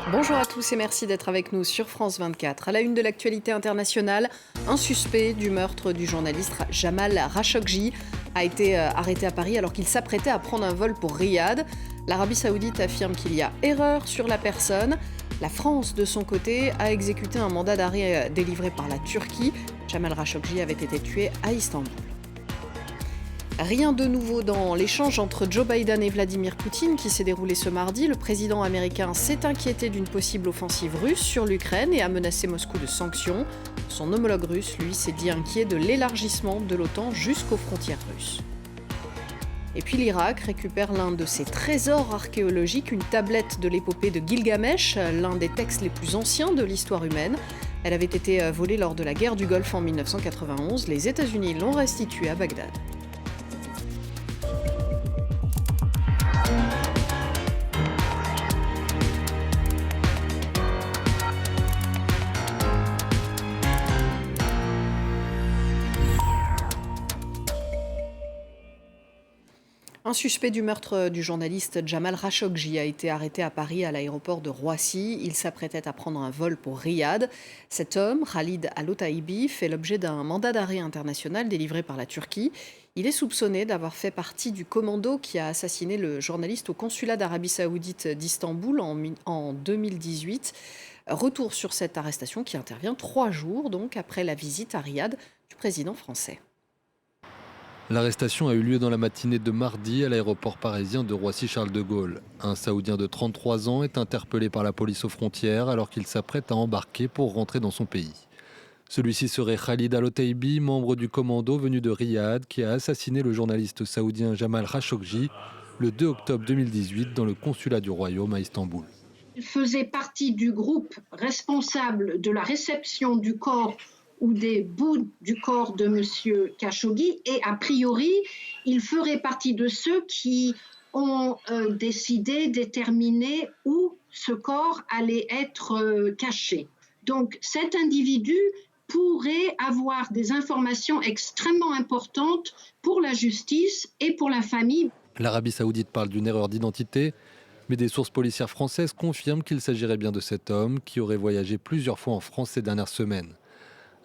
Bonjour à tous et merci d'être avec nous sur France 24. À la une de l'actualité internationale, un suspect du meurtre du journaliste Jamal Khashoggi a été arrêté à Paris alors qu'il s'apprêtait à prendre un vol pour Riyad. L'Arabie Saoudite affirme qu'il y a erreur sur la personne. La France, de son côté, a exécuté un mandat d'arrêt délivré par la Turquie. Jamal Khashoggi avait été tué à Istanbul. Rien de nouveau dans l'échange entre Joe Biden et Vladimir Poutine qui s'est déroulé ce mardi. Le président américain s'est inquiété d'une possible offensive russe sur l'Ukraine et a menacé Moscou de sanctions. Son homologue russe, lui, s'est dit inquiet de l'élargissement de l'OTAN jusqu'aux frontières russes. Et puis l'Irak récupère l'un de ses trésors archéologiques, une tablette de l'épopée de Gilgamesh, l'un des textes les plus anciens de l'histoire humaine. Elle avait été volée lors de la guerre du Golfe en 1991. Les États-Unis l'ont restituée à Bagdad. Un suspect du meurtre du journaliste Jamal Khashoggi a été arrêté à Paris à l'aéroport de Roissy. Il s'apprêtait à prendre un vol pour Riyad. Cet homme, Khalid Al-Otaibi, fait l'objet d'un mandat d'arrêt international délivré par la Turquie. Il est soupçonné d'avoir fait partie du commando qui a assassiné le journaliste au consulat d'Arabie Saoudite d'Istanbul en 2018. Retour sur cette arrestation qui intervient 3 jours donc après la visite à Riyad du président français. L'arrestation a eu lieu dans la matinée de mardi à l'aéroport parisien de Roissy-Charles de Gaulle. Un Saoudien de 33 ans est interpellé par la police aux frontières alors qu'il s'apprête à embarquer pour rentrer dans son pays. Celui-ci serait Khalid Al-Otaibi, membre du commando venu de Riyad, qui a assassiné le journaliste saoudien Jamal Khashoggi le 2 octobre 2018 dans le consulat du Royaume à Istanbul. Il faisait partie du groupe responsable de la réception du corps ou des bouts du corps de M. Khashoggi et a priori, il ferait partie de ceux qui ont déterminé où ce corps allait être caché. Donc cet individu pourrait avoir des informations extrêmement importantes pour la justice et pour la famille. L'Arabie Saoudite parle d'une erreur d'identité, mais des sources policières françaises confirment qu'il s'agirait bien de cet homme qui aurait voyagé plusieurs fois en France ces dernières semaines.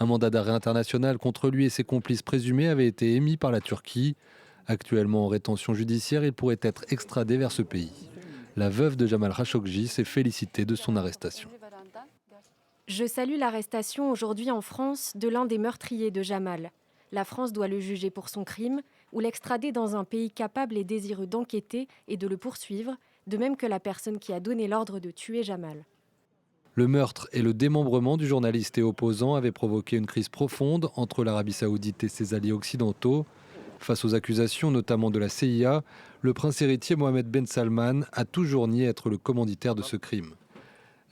Un mandat d'arrêt international contre lui et ses complices présumés avait été émis par la Turquie. Actuellement en rétention judiciaire, il pourrait être extradé vers ce pays. La veuve de Jamal Khashoggi s'est félicitée de son arrestation. Je salue l'arrestation aujourd'hui en France de l'un des meurtriers de Jamal. La France doit le juger pour son crime ou l'extrader dans un pays capable et désireux d'enquêter et de le poursuivre, de même que la personne qui a donné l'ordre de tuer Jamal. Le meurtre et le démembrement du journaliste et opposant avaient provoqué une crise profonde entre l'Arabie Saoudite et ses alliés occidentaux. Face aux accusations, notamment de la CIA, le prince héritier Mohammed Ben Salman a toujours nié être le commanditaire de ce crime.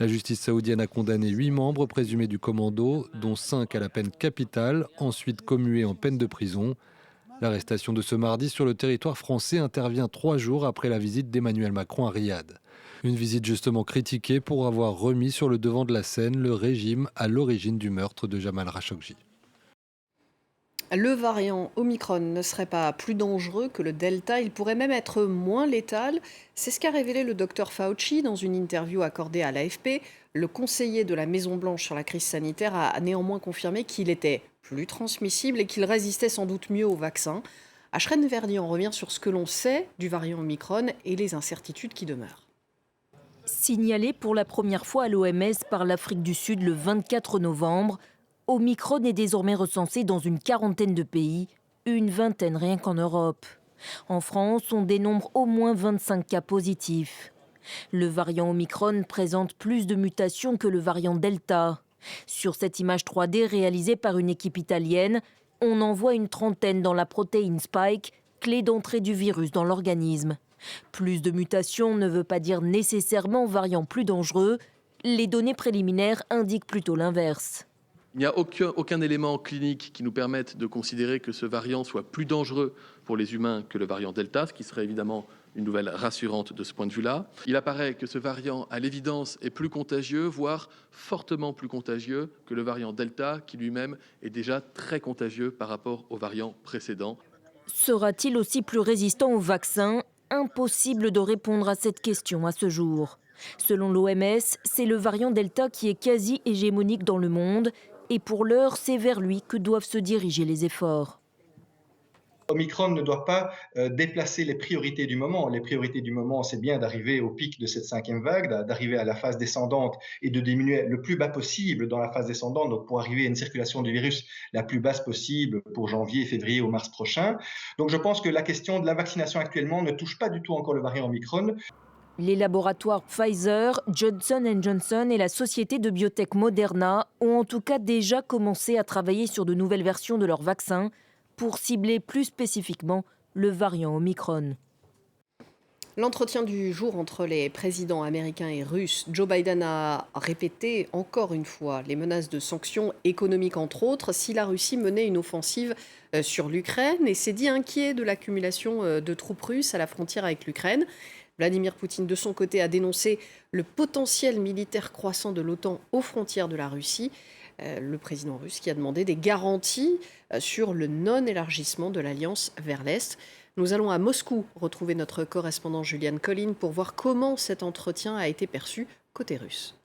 La justice saoudienne a condamné 8 membres présumés du commando, dont 5 à la peine capitale, ensuite commués en peine de prison. L'arrestation de ce mardi sur le territoire français intervient 3 jours après la visite d'Emmanuel Macron à Riyad. Une visite justement critiquée pour avoir remis sur le devant de la scène le régime à l'origine du meurtre de Jamal Khashoggi. Le variant Omicron ne serait pas plus dangereux que le Delta, il pourrait même être moins létal. C'est ce qu'a révélé le docteur Fauci dans une interview accordée à l'AFP. Le conseiller de la Maison-Blanche sur la crise sanitaire a néanmoins confirmé qu'il était plus transmissible et qu'il résistait sans doute mieux au vaccin. Ashreen Verdi en revient sur ce que l'on sait du variant Omicron et les incertitudes qui demeurent. Signalé pour la première fois à l'OMS par l'Afrique du Sud le 24 novembre, Omicron est désormais recensé dans une quarantaine de pays, une vingtaine rien qu'en Europe. En France, on dénombre au moins 25 cas positifs. Le variant Omicron présente plus de mutations que le variant Delta. Sur cette image 3D réalisée par une équipe italienne, on en voit une trentaine dans la protéine Spike, clé d'entrée du virus dans l'organisme. Plus de mutations ne veut pas dire nécessairement variant plus dangereux. Les données préliminaires indiquent plutôt l'inverse. Il n'y a aucun élément clinique qui nous permette de considérer que ce variant soit plus dangereux pour les humains que le variant Delta, ce qui serait évidemment une nouvelle rassurante de ce point de vue-là. Il apparaît que ce variant, à l'évidence, est plus contagieux, voire fortement plus contagieux que le variant Delta, qui lui-même est déjà très contagieux par rapport au variant précédent. Sera-t-il aussi plus résistant au vaccin ? Impossible de répondre à cette question à ce jour. Selon l'OMS, c'est le variant Delta qui est quasi hégémonique dans le monde. Et pour l'heure, c'est vers lui que doivent se diriger les efforts. Omicron ne doit pas déplacer les priorités du moment. Les priorités du moment, c'est bien d'arriver au pic de cette 5e vague, d'arriver à la phase descendante et de diminuer le plus bas possible dans la phase descendante, donc pour arriver à une circulation du virus la plus basse possible pour janvier, février ou mars prochain. Donc je pense que la question de la vaccination actuellement ne touche pas du tout encore le variant Omicron. Les laboratoires Pfizer, Johnson & Johnson et la société de biotech Moderna ont en tout cas déjà commencé à travailler sur de nouvelles versions de leur vaccin pour cibler plus spécifiquement le variant Omicron. L'entretien du jour entre les présidents américains et russes, Joe Biden a répété encore une fois les menaces de sanctions économiques entre autres si la Russie menait une offensive sur l'Ukraine et s'est dit inquiet de l'accumulation de troupes russes à la frontière avec l'Ukraine. Vladimir Poutine, de son côté, a dénoncé le potentiel militaire croissant de l'OTAN aux frontières de la Russie. Le président russe qui a demandé des garanties sur le non-élargissement de l'Alliance vers l'Est. Nous allons à Moscou retrouver notre correspondant Julian Collin pour voir comment cet entretien a été perçu côté russe.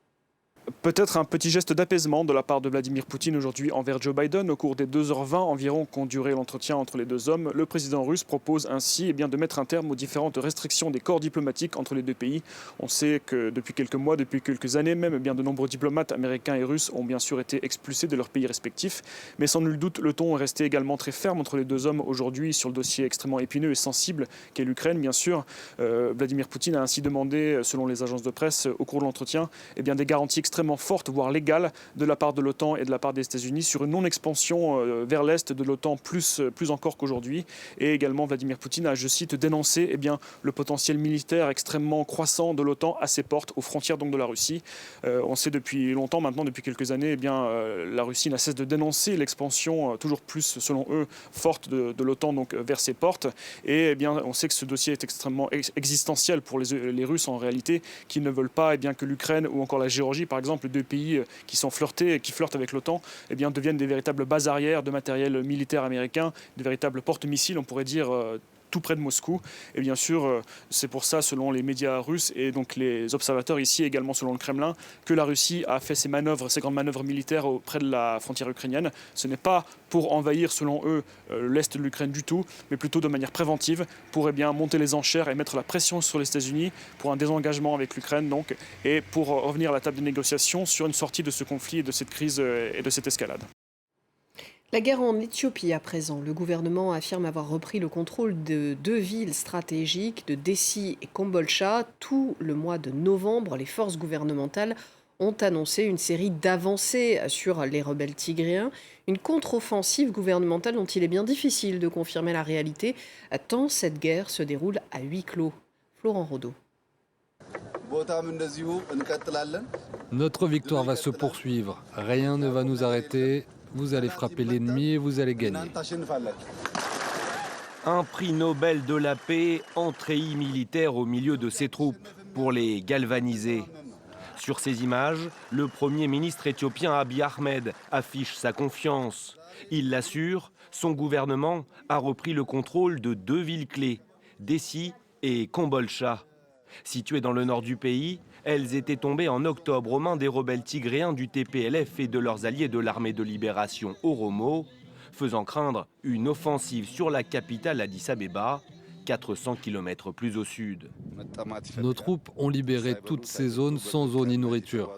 Peut-être un petit geste d'apaisement de la part de Vladimir Poutine aujourd'hui envers Joe Biden. Au cours des 2h20 environ qu'ont duré l'entretien entre les deux hommes, le président russe propose ainsi de mettre un terme aux différentes restrictions des corps diplomatiques entre les deux pays. On sait que depuis quelques mois, depuis quelques années même, de nombreux diplomates américains et russes ont bien sûr été expulsés de leurs pays respectifs. Mais sans nul doute, le ton est resté également très ferme entre les deux hommes aujourd'hui sur le dossier extrêmement épineux et sensible qu'est l'Ukraine, bien sûr. Vladimir Poutine a ainsi demandé, selon les agences de presse, au cours de l'entretien, des garanties extrêmement forte, voire légale, de la part de l'OTAN et de la part des États-Unis sur une non-expansion vers l'Est de l'OTAN plus encore qu'aujourd'hui. Et également, Vladimir Poutine a, je cite, dénoncé le potentiel militaire extrêmement croissant de l'OTAN à ses portes, aux frontières donc de la Russie. On sait depuis longtemps maintenant, depuis quelques années, la Russie n'a cesse de dénoncer l'expansion toujours plus, selon eux, forte de l'OTAN donc vers ses portes. Et on sait que ce dossier est extrêmement existentiel pour les Russes en réalité, qui ne veulent pas que l'Ukraine ou encore la Géorgie, par exemple, deux pays qui flirtent avec l'OTAN, deviennent des véritables bases arrières de matériel militaire américain, de véritables porte-missiles, on pourrait dire, tout près de Moscou. Et bien sûr, c'est pour ça, selon les médias russes et donc les observateurs ici, également selon le Kremlin, que la Russie a fait ses grandes manœuvres militaires auprès de la frontière ukrainienne. Ce n'est pas pour envahir, selon eux, l'Est de l'Ukraine du tout, mais plutôt de manière préventive, pour monter les enchères et mettre la pression sur les États-Unis pour un désengagement avec l'Ukraine, donc, et pour revenir à la table des négociations sur une sortie de ce conflit et de cette crise et de cette escalade. La guerre en Éthiopie à présent. Le gouvernement affirme avoir repris le contrôle de deux villes stratégiques, de Dessie et Kombolcha. Tout le mois de novembre, les forces gouvernementales ont annoncé une série d'avancées sur les rebelles tigréens. Une contre-offensive gouvernementale dont il est bien difficile de confirmer la réalité, tant cette guerre se déroule à huis clos. Florent Rodeau. Notre victoire va se poursuivre. Rien ne va nous arrêter. Vous allez frapper l'ennemi et vous allez gagner. Un prix Nobel de la paix, en treillis militaire au milieu de ses troupes, pour les galvaniser. Sur ces images, le Premier ministre éthiopien Abiy Ahmed affiche sa confiance. Il l'assure, son gouvernement a repris le contrôle de deux villes clés, Dessie et Kombolcha. Situées dans le nord du pays, elles étaient tombées en octobre aux mains des rebelles tigréens du TPLF et de leurs alliés de l'armée de libération Oromo, faisant craindre une offensive sur la capitale Addis Abeba, 400 km plus au sud. Nos troupes ont libéré toutes ces zones sans eau ni nourriture.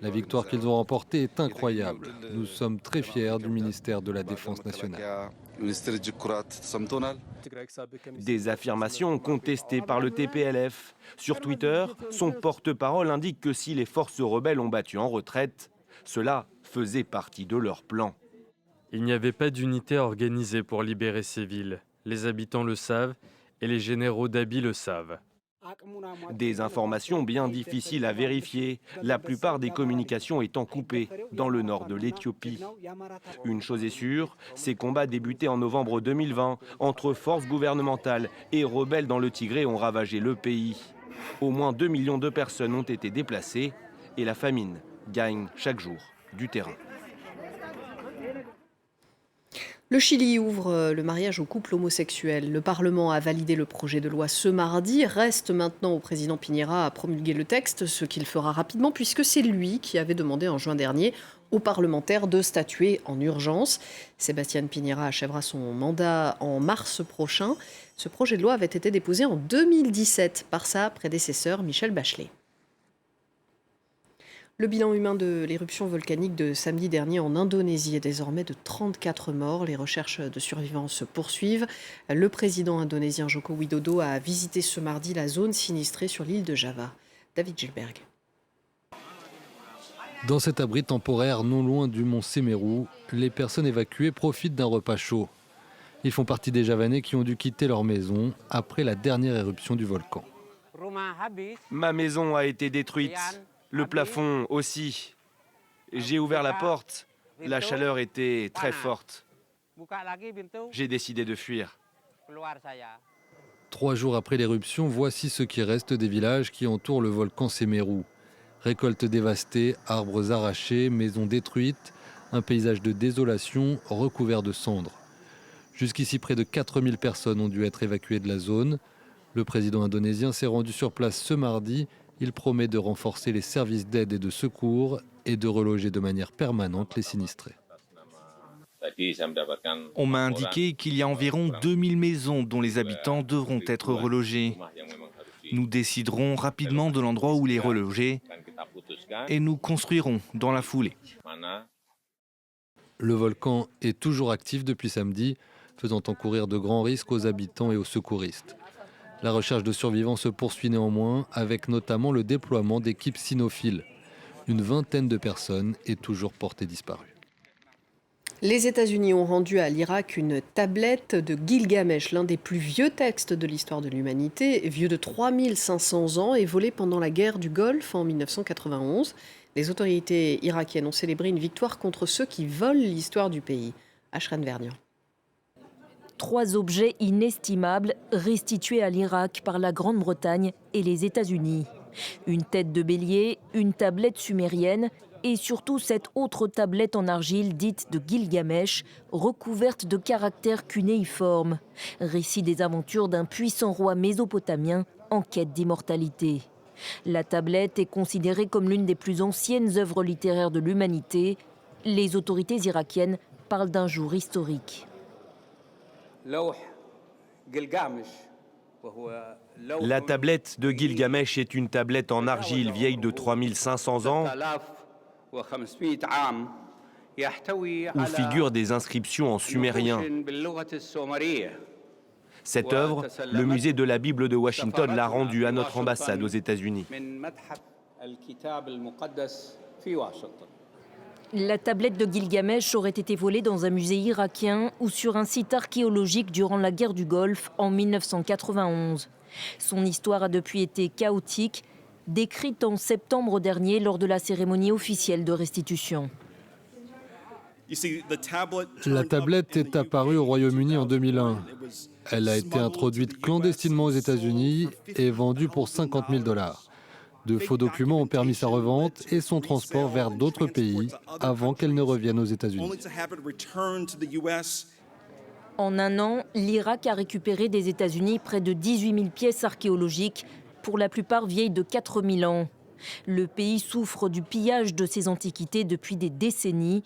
La victoire qu'ils ont remportée est incroyable. Nous sommes très fiers du ministère de la Défense nationale. Des affirmations contestées par le TPLF. Sur Twitter, son porte-parole indique que si les forces rebelles ont battu en retraite, cela faisait partie de leur plan. Il n'y avait pas d'unité organisée pour libérer ces villes. Les habitants le savent et les généraux d'Abiy le savent. Des informations bien difficiles à vérifier, la plupart des communications étant coupées dans le nord de l'Éthiopie. Une chose est sûre, ces combats débutés en novembre 2020 entre forces gouvernementales et rebelles dans le Tigré ont ravagé le pays. Au moins 2 millions de personnes ont été déplacées et la famine gagne chaque jour du terrain. Le Chili ouvre le mariage aux couples homosexuels. Le Parlement a validé le projet de loi ce mardi. Reste maintenant au président Piñera à promulguer le texte, ce qu'il fera rapidement puisque c'est lui qui avait demandé en juin dernier aux parlementaires de statuer en urgence. Sebastián Piñera achèvera son mandat en mars prochain. Ce projet de loi avait été déposé en 2017 par sa prédécesseur Michelle Bachelet. Le bilan humain de l'éruption volcanique de samedi dernier en Indonésie est désormais de 34 morts. Les recherches de survivants se poursuivent. Le président indonésien Joko Widodo a visité ce mardi la zone sinistrée sur l'île de Java. David Gilberg. Dans cet abri temporaire non loin du mont Semeru, les personnes évacuées profitent d'un repas chaud. Ils font partie des Javanais qui ont dû quitter leur maison après la dernière éruption du volcan. Ma maison a été détruite, le plafond aussi. J'ai ouvert la porte, la chaleur était très forte. J'ai décidé de fuir. 3 jours après l'éruption, voici ce qui reste des villages qui entourent le volcan Semeru. Récoltes dévastées, arbres arrachés, maisons détruites, un paysage de désolation recouvert de cendres. Jusqu'ici, près de 4000 personnes ont dû être évacuées de la zone. Le président indonésien s'est rendu sur place ce mardi. Il promet de renforcer les services d'aide et de secours et de reloger de manière permanente les sinistrés. On m'a indiqué qu'il y a environ 2000 maisons dont les habitants devront être relogés. Nous déciderons rapidement de l'endroit où les reloger et nous construirons dans la foulée. Le volcan est toujours actif depuis samedi, faisant encourir de grands risques aux habitants et aux secouristes. La recherche de survivants se poursuit néanmoins, avec notamment le déploiement d'équipes cynophiles. Une vingtaine de personnes est toujours portée disparue. Les États-Unis ont rendu à l'Irak une tablette de Gilgamesh, l'un des plus vieux textes de l'histoire de l'humanité, vieux de 3500 ans et volé pendant la guerre du Golfe en 1991. Les autorités irakiennes ont célébré une victoire contre ceux qui volent l'histoire du pays. Ashran Vernian. 3 objets inestimables restitués à l'Irak par la Grande-Bretagne et les États-Unis. Une tête de bélier, une tablette sumérienne et surtout cette autre tablette en argile dite de Gilgamesh, recouverte de caractères cunéiformes. Récit des aventures d'un puissant roi mésopotamien en quête d'immortalité. La tablette est considérée comme l'une des plus anciennes œuvres littéraires de l'humanité. Les autorités irakiennes parlent d'un jour historique. La tablette de Gilgamesh est une tablette en argile vieille de 3500 ans où figurent des inscriptions en sumérien. Cette œuvre, le musée de la Bible de Washington l'a rendue à notre ambassade aux États-Unis. La tablette de Gilgamesh aurait été volée dans un musée irakien ou sur un site archéologique durant la guerre du Golfe en 1991. Son histoire a depuis été chaotique, décrite en septembre dernier lors de la cérémonie officielle de restitution. La tablette est apparue au Royaume-Uni en 2001. Elle a été introduite clandestinement aux États-Unis et vendue pour $50 000. De faux documents ont permis sa revente et son transport vers d'autres pays avant qu'elle ne revienne aux États-Unis. En un an, l'Irak a récupéré des États-Unis près de 18 000 pièces archéologiques, pour la plupart vieilles de 4000 ans. Le pays souffre du pillage de ses antiquités depuis des décennies,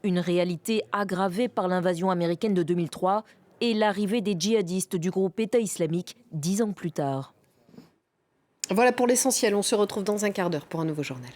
une réalité aggravée par l'invasion américaine de 2003 et l'arrivée des djihadistes du groupe État islamique 10 ans plus tard. Voilà pour l'essentiel, on se retrouve dans un quart d'heure pour un nouveau journal.